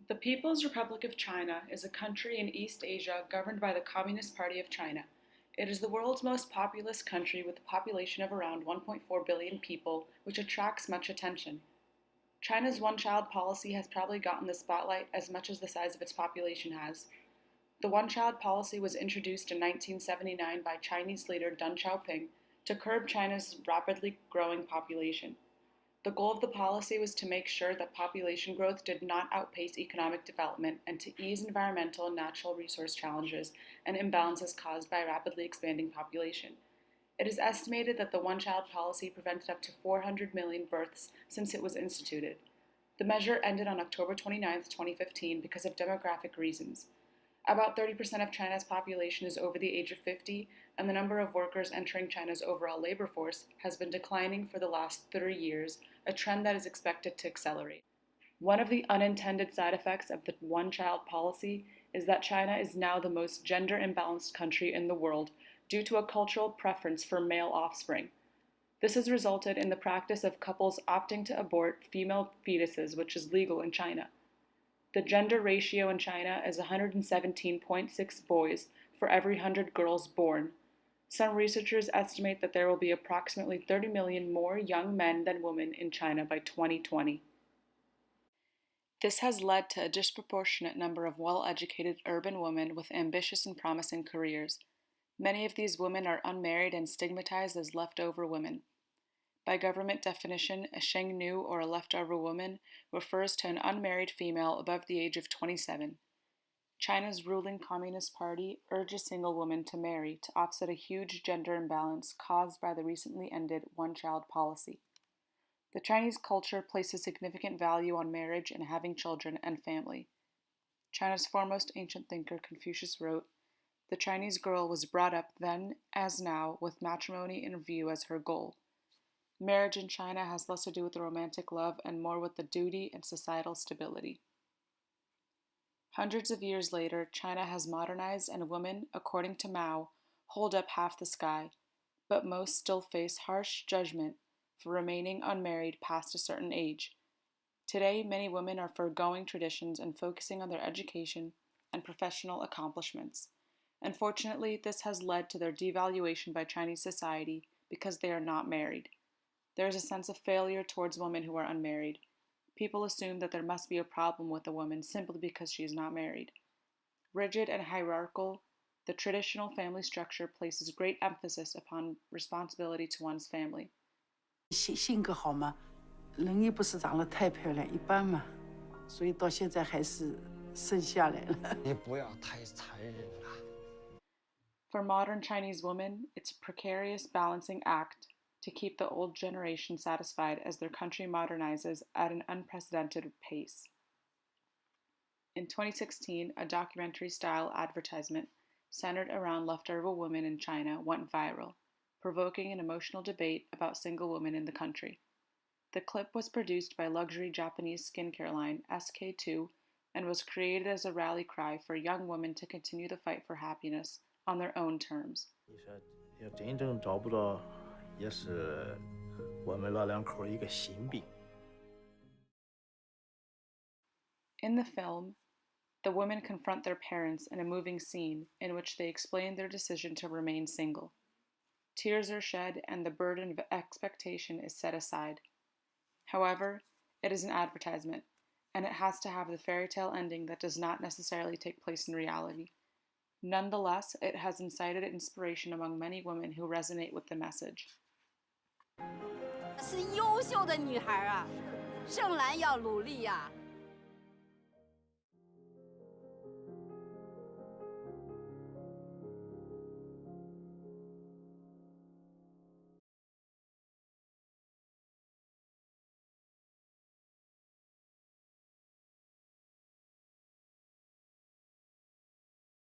The People's Republic of China is a country in East Asia governed by the Communist Party of China. It is the world's most populous country with a population of around 1.4 billion people, which attracts much attention. China's one-child policy has probably gotten the spotlight as much as the size of its population has. The one-child policy was introduced in 1979 by Chinese leader Deng Xiaoping to curb China's rapidly growing population. The goal of the policy was to make sure that population growth did not outpace economic development and to ease environmental and natural resource challenges and imbalances caused by a rapidly expanding population. It is estimated that the one-child policy prevented up to 400 million births since it was instituted. The measure ended on October 29, 2015 because of demographic reasons. About 30% of China's population is over the age of 50, and the number of workers entering China's overall labor force has been declining for the last 30 years, a trend that is expected to accelerate. One of the unintended side effects of the one-child policy is that China is now the most gender-imbalanced country in the world due to a cultural preference for male offspring. This has resulted in the practice of couples opting to abort female fetuses, which is legal in China. The gender ratio in China is 117.6 boys for every 100 girls born. Some researchers estimate that there will be approximately 30 million more young men than women in China by 2020. This has led to a disproportionate number of well-educated urban women with ambitious and promising careers. Many of these women are unmarried and stigmatized as leftover women. By government definition, a shengnu, or a leftover woman, refers to an unmarried female above the age of 27. China's ruling Communist Party urges single women to marry to offset a huge gender imbalance caused by the recently ended one-child policy. The Chinese culture places significant value on marriage and having children and family. China's foremost ancient thinker Confucius wrote, "The Chinese girl was brought up then, as now, with matrimony in view as her goal." Marriage in China has less to do with the romantic love and more with the duty and societal stability. Hundreds of years later, China has modernized and women, according to Mao, hold up half the sky, but most still face harsh judgment for remaining unmarried past a certain age. Today, many women are forgoing traditions and focusing on their education and professional accomplishments. Unfortunately, this has led to their devaluation by Chinese society because they are not married. There is a sense of failure towards women who are unmarried. People assume that there must be a problem with a woman simply because she is not married. Rigid and hierarchical, the traditional family structure places great emphasis upon responsibility to one's family. 性格好吗？人也不是长得太漂亮，一般嘛，所以到现在还是生下来了。你不要太残忍了。For modern Chinese women, it's a precarious balancing act to keep the old generation satisfied as their country modernizes at an unprecedented pace. In 2016, a documentary-style advertisement centered around leftover women in China went viral, provoking an emotional debate about single women in the country. The clip was produced by luxury Japanese skincare line SK-II and was created as a rally cry for young women to continue the fight for happiness on their own terms. 你说要真正找不到，也是我们老两口一个心病。In the film, the women confront their parents in a moving scene in which they explain their decision to remain single. Tears are shed and the burden of expectation is set aside. However, it is an advertisement, and it has to have the fairy tale ending that does not necessarily take place in reality. Nonetheless, it has incited inspiration among many women who resonate with the message. 是优秀的女孩啊，胜兰要努力呀。